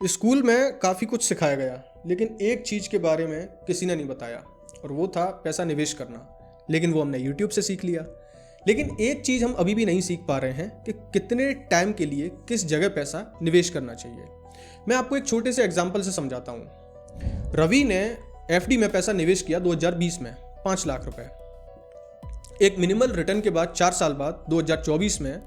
School में काफ़ी कुछ सिखाया गया, लेकिन एक चीज़ के बारे में किसी ने नहीं बताया और वो था पैसा निवेश करना। लेकिन वो हमने यूट्यूब से सीख लिया। लेकिन एक चीज़ हम अभी भी नहीं सीख पा रहे हैं कि कितने टाइम के लिए किस जगह पैसा निवेश करना चाहिए। मैं आपको एक छोटे से एग्जाम्पल से समझाता हूँ। रवि ने एफडी में पैसा निवेश किया 2020 में 5 लाख रुपए। एक मिनिमल रिटर्न के बाद 4 साल बाद 2024 में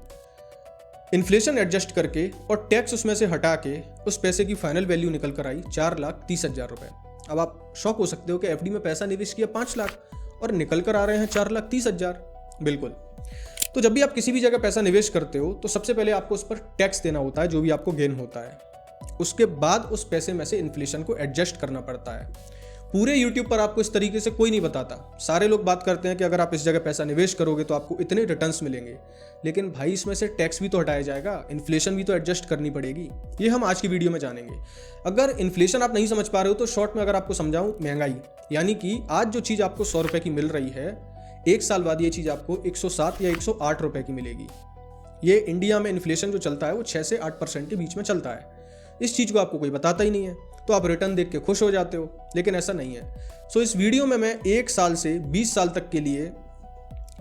इन्फ्लेशन एडजस्ट करके और टैक्स उसमें से हटा के उस पैसे की फाइनल वैल्यू निकल कर आई 4,30,000 रुपए। अब आप शॉक हो सकते हो कि एफडी में पैसा निवेश किया 5 लाख और निकल कर आ रहे हैं 4,30,000। बिल्कुल। तो जब भी आप किसी भी जगह पैसा निवेश करते हो तो सबसे पहले आपको उस पर टैक्स देना होता है, जो भी आपको गेन होता है। उसके बाद उस पैसे में से इन्फ्लेशन को एडजस्ट करना पड़ता है। पूरे YouTube पर आपको इस तरीके से कोई नहीं बताता। सारे लोग बात करते हैं कि अगर आप इस जगह पैसा निवेश करोगे तो आपको इतने रिटर्न्स मिलेंगे, लेकिन भाई इसमें से टैक्स भी तो हटाया जाएगा, इन्फ्लेशन भी तो एडजस्ट करनी पड़ेगी। ये हम आज की वीडियो में जानेंगे। अगर इन्फ्लेशन आप नहीं समझ पा रहे हो तो शॉर्ट में अगर आपको समझाऊं, महंगाई, यानी कि आज जो चीज़ आपको 100 रुपये की मिल रही है, 1 साल बाद ये चीज़ आपको 107 या 108 रुपये की मिलेगी। ये इंडिया में इन्फ्लेशन जो चलता है वो 6 से 8% के बीच में चलता है। इस चीज़ को आपको कोई बताता ही नहीं है, तो आप रिटर्न देख के खुश हो जाते हो, लेकिन ऐसा नहीं है। सो इस वीडियो में मैं 1 साल से 20 साल तक के लिए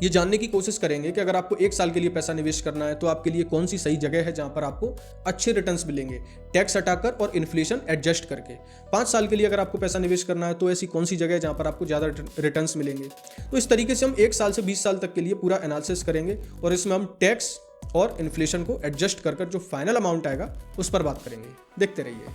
ये जानने की कोशिश करेंगे कि अगर आपको 1 साल के लिए पैसा निवेश करना है तो आपके लिए कौन सी सही जगह है जहां पर आपको अच्छे रिटर्न्स मिलेंगे, टैक्स हटाकर और इन्फ्लेशन एडजस्ट करके। 5 साल के लिए अगर आपको पैसा निवेश करना है तो ऐसी कौन सी जगह है जहां पर आपको ज़्यादा रिटर्न्स मिलेंगे। तो इस तरीके से हम 1 साल से 20 साल तक के लिए पूरा एनालिसिस करेंगे और इसमें हम टैक्स और इन्फ्लेशन को एडजस्ट कर जो फाइनल अमाउंट आएगा उस पर बात करेंगे। देखते रहिए।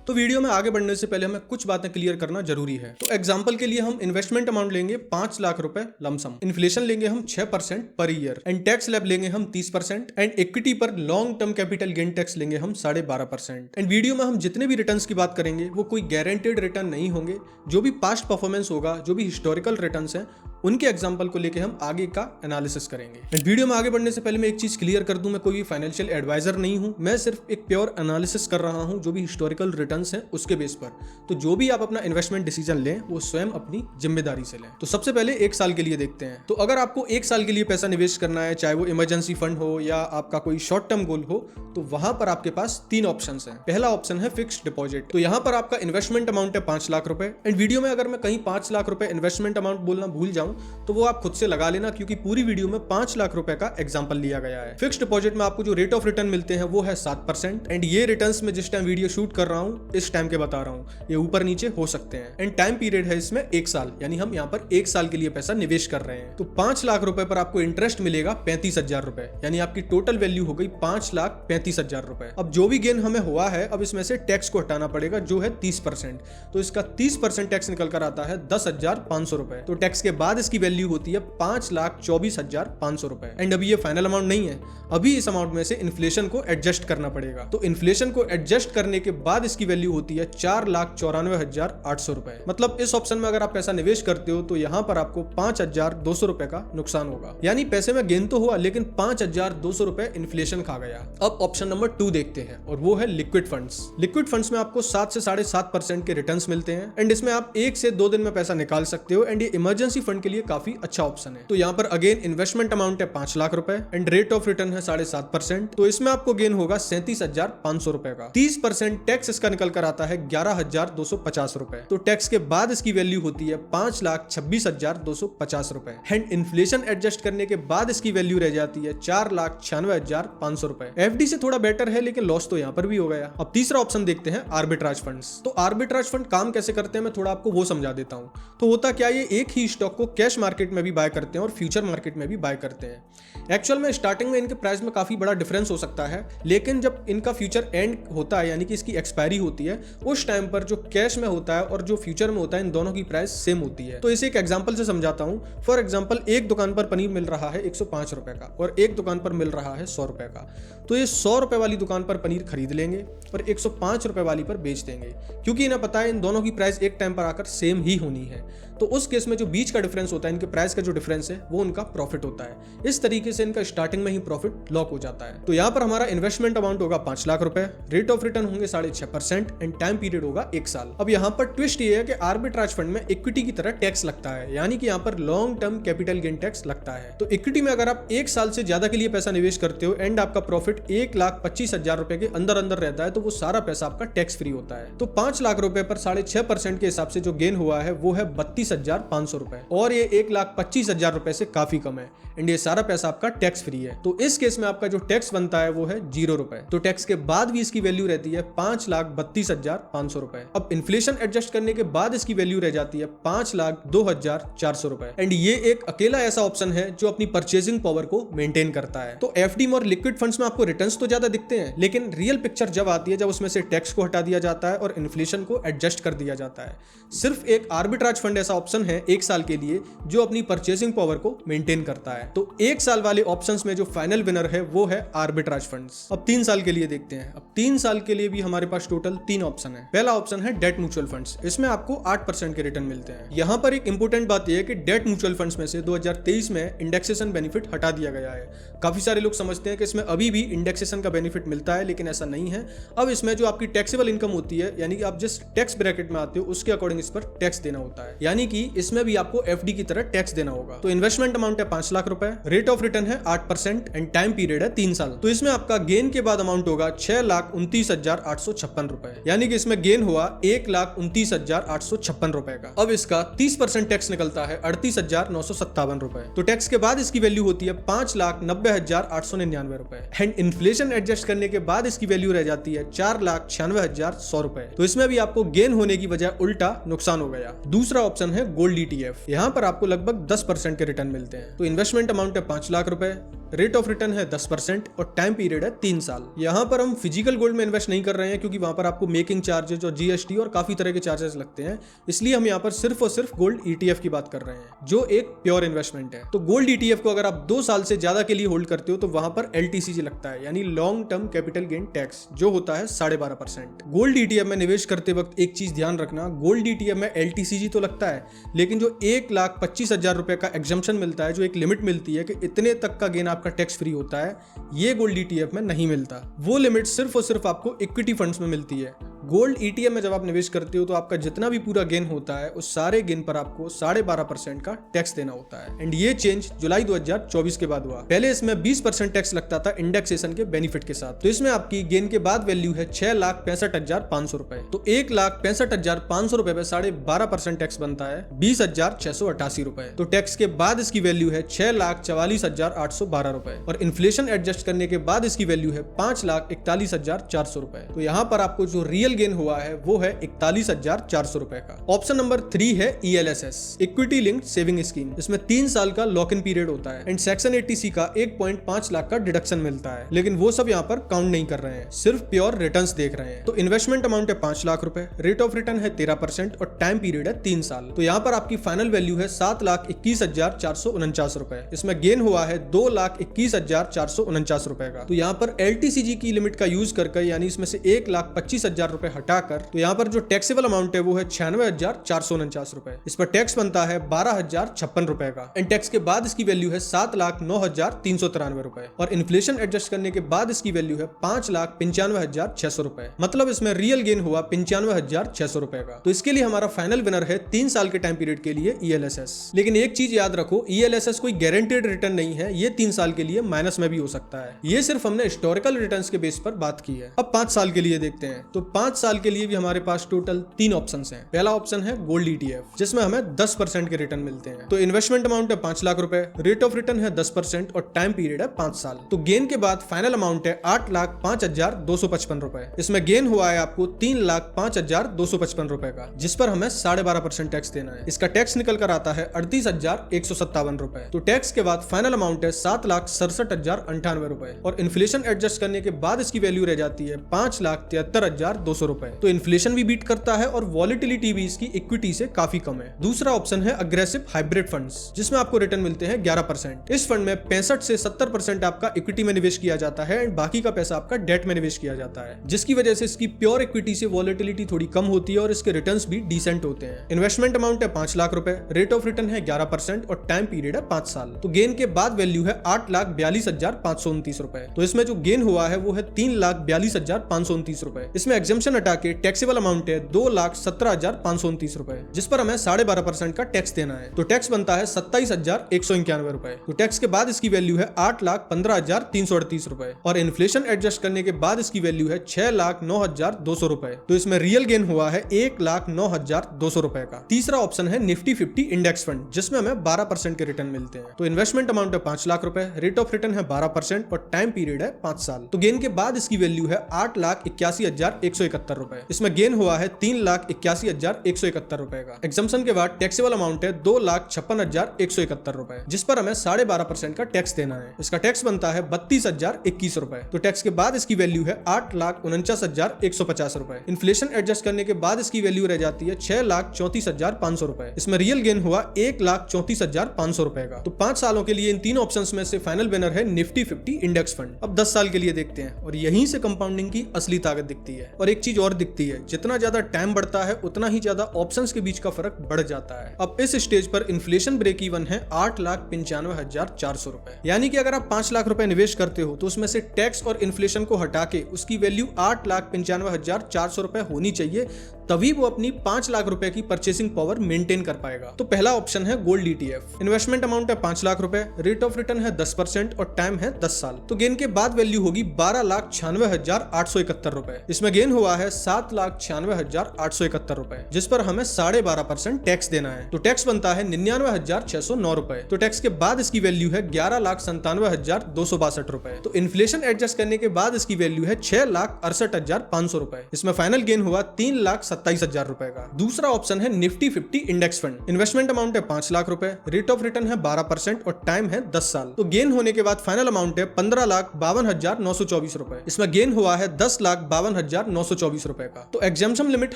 तो वीडियो में आगे बढ़ने से पहले हमें कुछ बातें क्लियर करना जरूरी है। तो एग्जांपल के लिए हम इन्वेस्टमेंट अमाउंट लेंगे 5 लाख रुपए लमसम, इन्फ्लेशन लेंगे हम 6% per year, and tax slab लेंगे हम 30%, एंड इक्विटी पर long term capital gain tax लेंगे हम 12.5%। एंड वीडियो में हम जितने भी रिटर्न्स की बात करेंगे वो कोई गारंटेड रिटर्न नहीं होंगे। जो भी पास्ट परफॉर्मेंस होगा, जो भी हिस्टोरिकल रिटर्न्स हैं, उनके एग्जाम्पल को लेके हम आगे का एनालिसिस करेंगे। वीडियो में आगे बढ़ने से पहले मैं एक चीज क्लियर कर दूं, मैं कोई भी फाइनेंशियल एडवाइजर नहीं हूं। मैं सिर्फ एक प्योर एनालिसिस कर रहा हूं जो भी हिस्टोरिकल रिटर्न्स हैं उसके बेस पर। तो जो भी आप अपना इन्वेस्टमेंट डिसीजन लें वो स्वयं अपनी जिम्मेदारी से लें। तो सबसे पहले 1 साल के लिए देखते हैं। तो अगर आपको 1 साल के लिए पैसा निवेश करना है, चाहे वो इमरजेंसी फंड हो या आपका कोई शॉर्ट टर्म गोल हो, तो वहां पर आपके पास 3 ऑप्शन हैं। पहला ऑप्शन है फिक्स्ड डिपॉजिट। तो यहां पर आपका इन्वेस्टमेंट अमाउंट है 5 लाख रुपए। एंड वीडियो में अगर मैं कहीं 5 लाख रुपए इन्वेस्टमेंट अमाउंट बोलना भूल जाऊं तो वो आप खुद से लगा लेना, क्योंकि पूरी वीडियो में 5 लाख रुपए का एग्जांपल लिया गया है। फिक्स्ड डिपॉजिट में आपको जो रेट ऑफ रिटर्न मिलते हैं वो है 7%। एंड ये रिटर्न्स में जिस टाइम वीडियो शूट कर रहा हूं इस टाइम के बता रहा हूं, ये ऊपर नीचे हो सकते हैं। एंड टाइम पीरियड है इसमें 1 साल, यानी हम यहाँ पर 1 साल के लिए पैसा निवेश कर रहे हैं। तो 5 लाख रुपए पर आपको इंटरेस्ट मिलेगा 35,000 रुपए, यानी आपकी टोटल वैल्यू हो गई 5,35,000 रुपए। अब जो भी गेन हमें हुआ है, अब इसमें से टैक्स को हटाना पड़ेगा जो है 30%। तो इसका 30% टैक्स निकल कर आता है 10,500 रुपए। तो टैक्स के बाद इसकी वैल्यू होती है 5,24,500 रुपए। एंड अभी ये फाइनल अमाउंट नहीं है, अभी इस अमाउंट में से इन्फ्लेशन को एडजस्ट करना पड़ेगा। तो इन्फ्लेशन को एडजस्ट करने के बाद इसकी वैल्यू होती है 4,94,800 रुपए। मतलब इस ऑप्शन में अगर आप पैसा निवेश करते हो तो यहाँ पर आपको 5,200 रुपए का नुकसान होगा। यानी पैसे में गेन तो हुआ, लेकिन 5,200 रुपए इन्फ्लेशन खा गया। अब ऑप्शन नंबर 2 देखते हैं और वो है लिक्विड फंड्स। लिक्विड फंड्स में आपको 7 से 7.5% के रिटर्न्स मिलते हैं। एंड इसमें आप 1 से 2 दिन में पैसा निकाल सकते हो। एंड ये इमरजेंसी फंड के लिए काफी अच्छा ऑप्शन है। तो यहाँ पर अगेन इन्वेस्टमेंट अमाउंट है 5 लाख रुपए एंड रेट ऑफ रिटर्न है 7.5%। तो इसमें आपको गेन होगा 37,500 रुपए का। 30% टैक्स इसका निकल कर आता है 11,250 रुपए। तो टैक्स के बाद इसकी वैल्यू होती है 5,26,250 रुपए। एंड इन्फ्लेशन एडजस्ट करने के बाद इसकी वैल्यू रह जाती है 4,96,500 रुपए। एफडी से थोड़ा बेटर है, लेकिन लॉस तो यहाँ पर भी हो गया। अब तीसरा ऑप्शन देखते हैं आर्बिट्राज फंड्स। तो आर्बिट्राज फंड काम कैसे करते हैं मैं थोड़ा आपको वो समझा देता हूँ। तो होता क्या, ये एक ही स्टॉक को कैश मार्केट में भी बाय करते हैं और फ्यूचर मार्केट में भी बाय करते हैं। एक्चुअल में स्टार्टिंग में इनके प्राइस में काफी बड़ा डिफरेंस हो सकता है, लेकिन जब इनका फ्यूचर एंड होता है, यानी कि इसकी एक्सपायरी होती है, उस टाइम पर जो कैश में होता है और जो फ्यूचर में होता है, इन दोनों की प्राइस सेम होती है। तो इसे एक एग्जांपल से समझाता हूं। फॉर एग्जांपल, एक दुकान पर पनीर मिल रहा है 105 रुपए का और एक दुकान पर मिल रहा है 100 रुपए का। तो ये 100 रुपए वाली दुकान पर पनीर खरीद लेंगे और 105 रुपए वाली पर बेच देंगे, क्योंकि इन्हें पता है इन दोनों की प्राइस एक टाइम पर आकर सेम ही होनी है। तो उस केस में जो बीच का डिफरेंस डिफरेंस होता है, इनके प्राइस का जो डिफरेंस है वो उनका प्रॉफिट होता है। इस तरीके से इनका स्टार्टिंग में ही प्रॉफिट लॉक हो जाता है। तो यहाँ पर हमारा इन्वेस्टमेंट अमाउंट होगा 5 लाख रुपए, रेट ऑफ रिटर्न होंगे 6.5% एंड टाइम पीरियड होगा 1 साल। अब यहाँ पर ट्विस्ट ये है कि आर्बिट्राज फंड में इक्विटी की तरह टैक्स लगता है, यानी कि यहाँ पर long term capital gain tax लगता है। तो इक्विटी में अगर आप 1 साल से ज्यादा के लिए पैसा निवेश करते हो एंड आपका प्रॉफिट 1,25,000 रुपए के अंदर रहता है, तो वो सारा पैसा आपका टैक्स फ्री होता है। तो 5 लाख रुपए पर 6.5% के हिसाब से जो गेन हुआ है वो है 32,500 रुपए, और ये 1,25,000 रुपए से काफी कम है एंड ये सारा पैसा आपका टैक्स फ्री है। तो इस केस में आपका जो टैक्स बनता है वो है 0 रुपए। तो टैक्स के बाद भी इसकी वैल्यू रहती है 5,32,500 रुपए। अब इन्फ्लेशन एडजस्ट करने के बाद इसकी वैल्यू रह जाती है 5,02,400 रुपए। एंड ये एक अकेला ऐसा ऑप्शन है जो अपनी परचेजिंग पावर को मेंटेन करता है। तो एफडी और लिक्विड फंड्स में आपको रिटर्न्स तो ज्यादा दिखते हैं, लेकिन रियल पिक्चर जब आती है जब उसमें से टैक्स को हटा दिया जाता है और इन्फ्लेशन को एडजस्ट कर दिया जाता है। सिर्फ एक आर्बिट्राज फंड ऐसा ऑप्शन है 1 साल के लिए जो अपनी परचेजिंग पावर को मेंटेन करता है। तो 1 साल वाले ऑप्शंस में जो फाइनल विनर है वो है आर्बिट्राज फंड्स। अब 3 साल के लिए देखते हैं। अब 3 साल के लिए भी हमारे पास टोटल 3 ऑप्शन है। पहला ऑप्शन है डेट म्यूचुअल फंड्स। इसमें आपको 8% के रिटर्न मिलते हैं। यहाँ पर एक इंपॉर्टेंट बात यह है कि डेट म्यूचुअल फंड्स में से 2023 में इंडेक्सेशन बेनिफिट हटा दिया गया है। काफी सारे लोग समझते हैं कि इसमें अभी भी इंडेक्सेशन का बेनिफिट मिलता है, लेकिन ऐसा नहीं है। अब इसमें जो आपकी टैक्सेबल इनकम होती है, यानी कि आप जिस टैक्स ब्रैकेट में आते हो उसके अकॉर्डिंग इस पर टैक्स देना होता है, यानी कि इसमें भी आपको एफडी की तरह टैक्स देना होगा। तो इन्वेस्टमेंट अमाउंट है 5 लाख रुपए, रेट ऑफ रिटर्न है 8% एंड टाइम पीरियड है 3 साल। तो इसमें आपका गेन के बाद अमाउंट होगा 6,29,856 रुपए, यानी कि इसमें गेन हुआ 1,29,856 रुपए का। अब इसका 30% टैक्स निकलता है 38,957 रुपए। तो टैक्स के बाद इसकी वैल्यू होती है 5,90,899 रुपए एंड इन्फ्लेशन एडजस्ट करने के बाद इसकी वैल्यू रह जाती है 4,96,100 रुपए। तो इसमें भी आपको गेन होने की बजाय उल्टा नुकसान हो गया। दूसरा ऑप्शन है गोल्ड ईटीएफ। यहाँ पर आपको लगभग 10% के रिटर्न मिलते हैं। तो इन्वेस्टमेंट अमाउंट है 5 लाख रुपए, रेट ऑफ रिटर्न है 10% और टाइम पीरियड है 3 साल। यहाँ पर हम फिजिकल गोल्ड में इन्वेस्ट नहीं कर रहे हैं, क्योंकि वहां पर आपको मेकिंग चार्जेस और जीएसटी और काफी तरह के चार्जेस लगते हैं। इसलिए हम यहाँ पर सिर्फ और सिर्फ गोल्ड ईटीएफ की बात कर रहे हैं, जो एक प्योर इन्वेस्टमेंट है। तो गोल्ड ईटीएफ को अगर आप 2 साल से ज्यादा के लिए होल्ड करते हो तो वहां पर एलटीसीजी लगता है, यानी long term capital gain tax, जो होता है 12.5%। गोल्ड ईटीएफ में निवेश करते वक्त एक चीज ध्यान रखना, गोल्ड ईटीएफ में एलटीसीजी तो लगता है, लेकिन जो 1,25,000 रुपए का एग्जम्पशन मिलता है, जो एक लिमिट मिलती है कि इतने तक का गेन आपका टैक्स फ्री होता है, ये गोल्ड ईटीएफ में नहीं मिलता। वो लिमिट सिर्फ और सिर्फ आपको इक्विटी फंड्स में मिलती है। गोल्ड ईटीएफ में जब आप निवेश करते हो तो आपका जितना भी पूरा गेन होता है उस सारे गेन पर आपको 12.5% का टैक्स देना होता है। एंड ये चेंज जुलाई 2024 के बाद हुआ। पहले इसमें 20% टैक्स लगता था इंडेक्सेशन के बेनिफिट के साथ। तो इसमें आपकी गेन के बाद वैल्यू है 6,65,500 रुपए। तो 1,65,500 रुपए पे 12.5% टैक्स बनता है 20,688 रुपए। तो टैक्स के बाद इसकी वैल्यू है 6,44,812 रुपए और इन्फ्लेशन एडजस्ट करने के बाद इसकी वैल्यू है 5,41,400 रुपए। तो यहाँ पर आपको जो रियल गेन हुआ है वो है 41,400 रुपए का। ऑप्शन नंबर 3 है ELSS, equity linked saving scheme. इसमें 3 साल का लॉक इन पीरियड होता है एंड सेक्शन 80C का 1.5 लाख का डिडक्शन मिलता है, लेकिन वो सब यहाँ पर काउंट नहीं कर रहे हैं, सिर्फ प्योर रिटर्न्स देख रहे हैं। तो इन्वेस्टमेंट अमाउंट है 5 लाख रुपए, रेट ऑफ रिटर्न है 13% और टाइम पीरियड है 3 साल। तो यहाँ पर आपकी फाइनल वैल्यू है 7,21,449 रुपए। इसमें गेन हुआ है 2,21,449 रुपए का। तो यहाँ पर LTCG की लिमिट का यूज करके, यानी इसमें से 1,25,000 रुपए हटाकर, तो यहाँ पर जो टैक्सेबल अमाउंट है वो है 96,449 रुपए। इस पर टैक्स बनता है 12,056 रुपए का एंड टैक्स के बाद इसकी वैल्यू है 7,09,393 रुपए और इन्फ्लेशन एडजस्ट करने के बाद इसकी वैल्यू है 5,95,600 रुपए। मतलब इसमें रियल गेन हुआ 95,600 रुपए का। तो इसके लिए हमारा फाइनल विनर है 3 साल के टाइम पीरियड के लिए ELSS। लेकिन एक चीज याद रखो, ELSS कोई गारंटेड रिटर्न नहीं है, ये 3 साल के लिए माइनस में भी हो सकता है। ये सिर्फ हमने हिस्टोरिकल रिटर्न्स के बेस पर बात की है। अब 5 साल के लिए देखते हैं। तो 5 साल के लिए भी हमारे पास टोटल 3 ऑप्शंस हैं। पहला ऑप्शन है गोल्ड ETF, जिसमें हमें 10% के रिटर्न मिलते हैं। तो इन्वेस्टमेंट अमाउंट है 5 लाख रुपए, रेट ऑफ रिटर्न है 10% और टाइम पीरियड है 5 साल। तो गेन के बाद फाइनल अमाउंट है 8,05,255 रुपए। इसमें गेन हुआ है आपको 3,05,255 रुपए का, जिस पर हमें 12.5% टैक्स देना है। इसका टैक्स निकल कर आता है 38,157 रुपए। तो टैक्स के बाद फाइनल अमाउंट है 7,67,098 रुपए और इन्फ्लेशन एडजस्ट करने के बाद इसकी वैल्यू रह जाती है 5,73,200 रुपए। तो इन्फ्लेशन भी बीट करता है और वॉलिटिलिटी भी इसकी इक्विटी से काफी कम है। दूसरा ऑप्शन है अग्रेसिव हाइब्रिड फंड्स, जिसमें आपको रिटर्न मिलते हैं 11%। इस फंड में 65 से 70% आपका इक्विटी में निवेश किया जाता है एंड बाकी का पैसा आपका डेट में निवेश किया जाता है, जिसकी वजह से इसकी प्योर इक्विटी से वॉलिटिलिटी थोड़ी कम होती है और इसके रिटर्न्स भी डिसेंट होते हैं। इन्वेस्टमेंट अमाउंट है 5 लाख रुपए, रेट ऑफ रिटर्न है 11% और टाइम पीरियड है 5 साल। तो गेन के बाद वैल्यू है 8,42,529 रुपए। तो इसमें जो गेन हुआ है वो है 3,42,529 रुपए। इसमें एग्जम्पशन हटा के टैक्सेबल अमाउंट है 2,17,529 रुपए, जिस पर हमें 12.5% का टैक्स देना है। तो टैक्स बनता है 27,191 रुपए। तो टैक्स के बाद इसकी वैल्यू है 8,15,338 रुपए और इन्फ्लेशन एडजस्ट करने के बाद इसकी वैल्यू है 6,09,200 रुपए। तो इसमें रियल गेन हुआ है 1,09,200 रुपए का। तीसरा ऑप्शन है निफ्टी 50 इंडेक्स फंड, जिसमें हमें 12% के रिटर्न मिलते हैं। तो इन्वेस्टमेंट अमाउंट है 5 लाख रुपए, रेट ऑफ रिटर्न है 12% और टाइम पीरियड है 5 साल। तो गेन के बाद इसकी वैल्यू है 8,81,171 रुपए। इसमें गेन हुआ है 3,81,171 रुपए का। एग्जम्पशन के बाद टैक्सेबल अमाउंट है 2,56,171 रुपए, जिस पर हमें 12.5% का टैक्स देना है। इसका टैक्स बनता है 32,021 रुपए। तो टैक्स के बाद इसकी वैल्यू है 8,49,150 रुपए। इन्फ्लेशन एडजस्ट करने के बाद इसकी वैल्यू रह जाती है 6,34,500 रुपए। इसमें रियल गेन हुआ 1,34,500 रुपए का। तो 5 सालों के लिए इन 3 ऑप्शंस में से फाइनल विनर है निफ्टी 50 इंडेक्स फंड। अब 10 साल के लिए देखते हैं और यहीं से कंपाउंडिंग की असली ताकत दिखती है। और एक चीज और दिखती है, जितना ज्यादा टाइम बढ़ता है उतना ही ज्यादा ऑप्शंस के बीच का फर्क बढ़ जाता है। अब इस स्टेज पर इन्फ्लेशन ब्रेक इवन है 8,95,400 रुपए। यानी कि अगर आप 5 लाख रुपए निवेश करते हो तो उसमें से टैक्स और इन्फ्लेशन को हटा के उसकी वैल्यू 8,95,400 रुपए होनी चाहिए, तभी वो अपनी 5 लाख रुपए की परचेसिंग पावर मेंटेन कर पाएगा। तो पहला ऑप्शन है गोल्ड ETF। इन्वेस्टमेंट अमाउंट है 5 लाख रुपए, रेट ऑफ रिटर्न है 10% और टाइम है 10 साल। तो गेन के बाद वैल्यू होगी 12,96,871 रुपए। इसमें गेन हुआ है 7,96,871 रुपए, जिस पर हमें 12.5% टैक्स देना है। तो टैक्स बनता है 99,609 रुपए। तो टैक्स के बाद इसकी वैल्यू है 11,97,262 रुपए। तो इन्फ्लेशन एडजस्ट करने के बाद इसकी वैल्यू है 6,68,500 रुपए। इसमें फाइनल गेन हुआ 3,27,000 रुपए का। दूसरा ऑप्शन है Nifty 50 index fund. Investment amount है 5 लाख रुपए, रेट ऑफ रिटर्न है 12% और टाइम है 10 साल। तो गेन होने के बाद फाइनल अमाउंट है 15,52,924 रुपए। इसमें गेन हुआ है 10,52,924 रुपए का। तो एग्जम्पशन लिमिट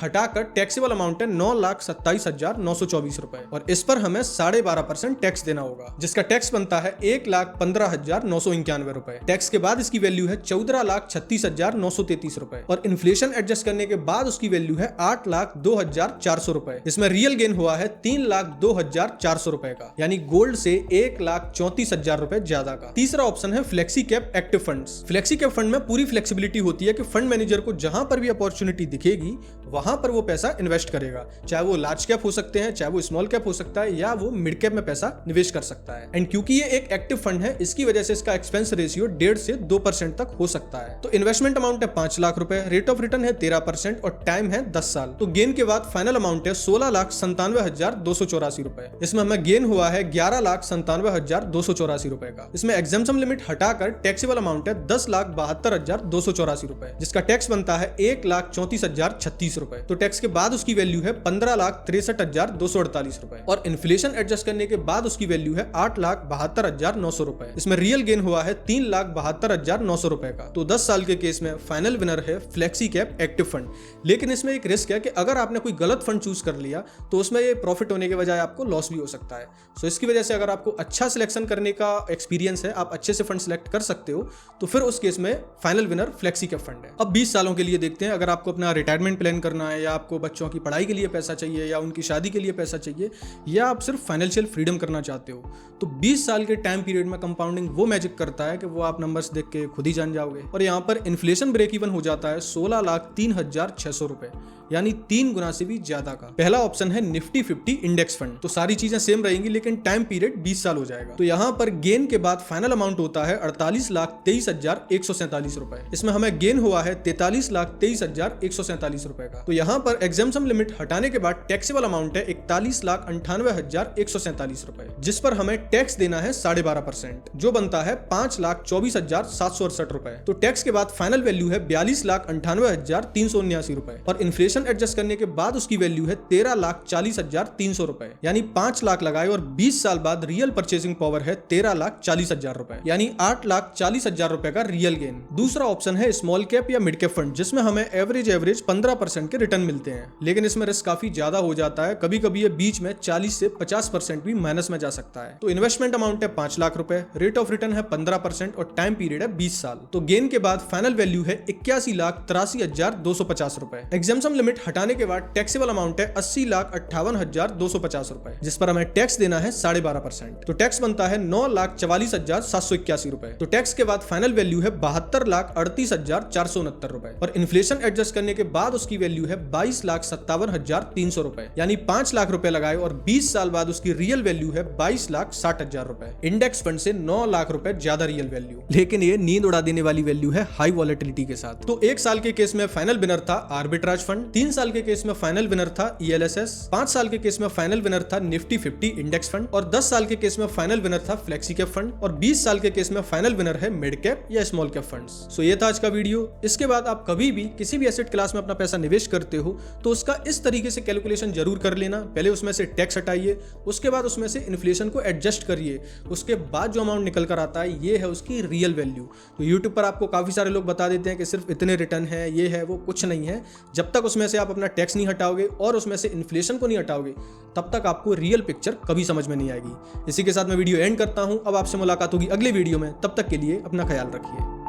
हटाकर टैक्सेबल अमाउंट है 9,27,924 रुपए और इस पर हमें 12.5% टैक्स देना होगा, जिसका टैक्स बनता है 1,15,991 रुपए। टैक्स के बाद इसकी वैल्यू है 14,36,933 रुपए और इन्फ्लेशन एडजस्ट करने के बाद उसकी वैल्यू है 8,02,400 रुपए। इसमें रियल गेन हुआ है 3,02,400 रुपए का, यानी गोल्ड से 1,34,000 रुपए ज्यादा का। तीसरा ऑप्शन है flexi cap active funds. Flexi cap fund में पूरी फ्लेक्सिबिलिटी होती है कि फंड मैनेजर को जहां पर भी अपॉर्चुनिटी दिखेगी वहां पर वो पैसा इन्वेस्ट करेगा, चाहे वो लार्ज कैप हो सकते हैं, चाहे वो स्मॉल कैप हो सकता है, या वो मिड कैप में पैसा निवेश कर सकता है। एंड क्योंकि ये एक एक्टिव फंड है, इसकी वजह से इसका एक्सपेंस रेशियो 1.5 से 2% तक हो सकता है। तो इन्वेस्टमेंट अमाउंट है 5 लाख रुपए, रेट ऑफ रिटर्न है 13% और टाइम है 10 साल। तो गेन के बाद फाइनल अमाउंट है 16,97,284 रुपए। इसमें हमें गेन हुआ है 11,97,284 रुपए का। इसमें एग्जम्पशन लिमिट हटाकर टैक्सेबल अमाउंट है 10,72,284 रुपए, जिसका टैक्स बनता है 1,34,036 रुपए। तो टैक्स के बाद उसकी वैल्यू है 15,63,248 रुपए और इन्फ्लेशन एडजस्ट करने के बाद उसकी वैल्यू है 8,72,900 रुपए। इसमें रियल गेन हुआ है 3,72,900 रुपए का। तो 10 साल के केस में फाइनल विनर है फ्लेक्सी कैप एक्टिव फंड। लेकिन इसमें एक रिस्क है कि अगर आपने कोई गलत फंड चूज कर लिया तो उसमें ये प्रॉफिट होने के बजाय आपको लॉस भी हो सकता है। सो इसकी वजह से अगर आपको अच्छा सिलेक्शन करने का एक्सपीरियंस है, आप अच्छे से फंड सिलेक्ट कर सकते हो, तो फिर उस केस में final winner flexi cap fund है। अब 20 सालों के लिए देखते हैं, अगर आपको अपना रिटायरमेंट प्लान करना है, या आपको बच्चों की पढ़ाई के लिए पैसा चाहिए, या उनकी शादी के लिए पैसा चाहिए, या आप सिर्फ फाइनेंशियल फ्रीडम करना चाहते हो, तो 20 साल के टाइम पीरियड में कंपाउंडिंग वो मैजिक करता है कि वो आप नंबर्स देख के खुद ही जान जाओगे। और यहाँ पर इन्फ्लेशन ब्रेक इवन हो जाता है 16,03,600 रुपए, यानी 3 गुना से भी ज्यादा का। पहला ऑप्शन है निफ्टी 50 इंडेक्स फंड। तो सारी चीजें सेम रहेंगी लेकिन टाइम पीरियड 20 साल हो जाएगा। तो यहाँ पर गेन के बाद फाइनल अमाउंट होता है 48,23,147 रुपए। इसमें हमें गेन हुआ है 43,23,147 रुपए का। तो यहाँ पर एग्जम्पशन लिमिट हटाने के बाद टैक्सेबल अमाउंट है 41,98,147 रुपए, जिस पर हमें टैक्स देना है 12.5%, जो बनता है 5,24,768 रुपए। तो टैक्स के बाद फाइनल वैल्यू है 42,98,379 रुपए और इन्फ्लेशन इन्फ्लेशन एडजस्ट करने के बाद उसकी वैल्यू है 13,40,300 रुपए, यानी 5 लाख लगाए और 20 साल बाद रियल परचेसिंग पावर है 13,40,000 रुपए, यानी 8,40,000 रुपए का रियल गेन। दूसरा ऑप्शन है स्मॉल कैप या मिड कैप फंड, जिसमें हमें एवरेज 15% के रिटर्न मिलते हैं, लेकिन इसमें रिस्क काफी ज्यादा हो जाता है। कभी कभी ये बीच में 40 से 50% भी माइनस में जा सकता है। तो इन्वेस्टमेंट अमाउंट है 5 लाख रुपए, रेट ऑफ रिटर्न है 15% और टाइम पीरियड है 20 साल। तो गेन के बाद फाइनल वैल्यू है 81,83,250 रुपए। एग्जाम्पशन लिमिट हटाने के बाद टैक्सेबल अमाउंट है 80,58,250 रुपए, जिस पर हमें टैक्स देना है 12.5%। तो टैक्स बनता है 9,44,781 रुपए। तो टैक्स के बाद फाइनल वैल्यू है 72,38,469 रुपए और इन्फ्लेशन एडजस्ट करने के बाद उसकी वैल्यू है 22,57,300 रुपए, यानी 5 लाख रुपए लगाए और 20 साल बाद उसकी रियल वैल्यू है 22,60,000 रुपए। इंडेक्स फंड से 9 लाख रुपए ज्यादा रियल वैल्यू, लेकिन ये नींद उड़ा देने वाली वैल्यू है हाई वॉलेटिलिटी के साथ। तो 1 साल के केस में फाइनल विनर था आर्बिट्राज फंड, 3 साल के केस में फाइनल विनर था ELSS, 5 साल के केस में फाइनल विनर था निफ्टी 50 इंडेक्स फंड और 10 साल के केस में फाइनल विनर था फ्लेक्सी कैप फंड और 20 साल के केस में फाइनल विनर है मिड कैप या स्मॉल कैप फंड्स। सो ये था आज का वीडियो। इसके बाद आप कभी भी किसी भी एसेट क्लास में अपना पैसा निवेश करते हो तो उसका इस तरीके से कैलकुलेशन जरूर कर लेना। पहले उसमें से टैक्स हटाइए, उसके बाद उसमें से इन्फ्लेशन को एडजस्ट करिए, उसके बाद जो अमाउंट निकल कर आता है ये है उसकी रियल वैल्यू। तो यूट्यूब पर आपको काफी सारे लोग बता देते हैं कि सिर्फ इतने रिटर्न है, ये है वो, कुछ नहीं है। जब तक उसमें से आप अपना टैक्स नहीं हटाओगे और उसमें से इन्फ्लेशन को नहीं हटाओगे तब तक आपको रियल पिक्चर कभी समझ में नहीं आएगी। इसी के साथ मैं वीडियो एंड करता हूं। अब आपसे मुलाकात होगी अगले वीडियो में, तब तक के लिए अपना ख्याल रखिए।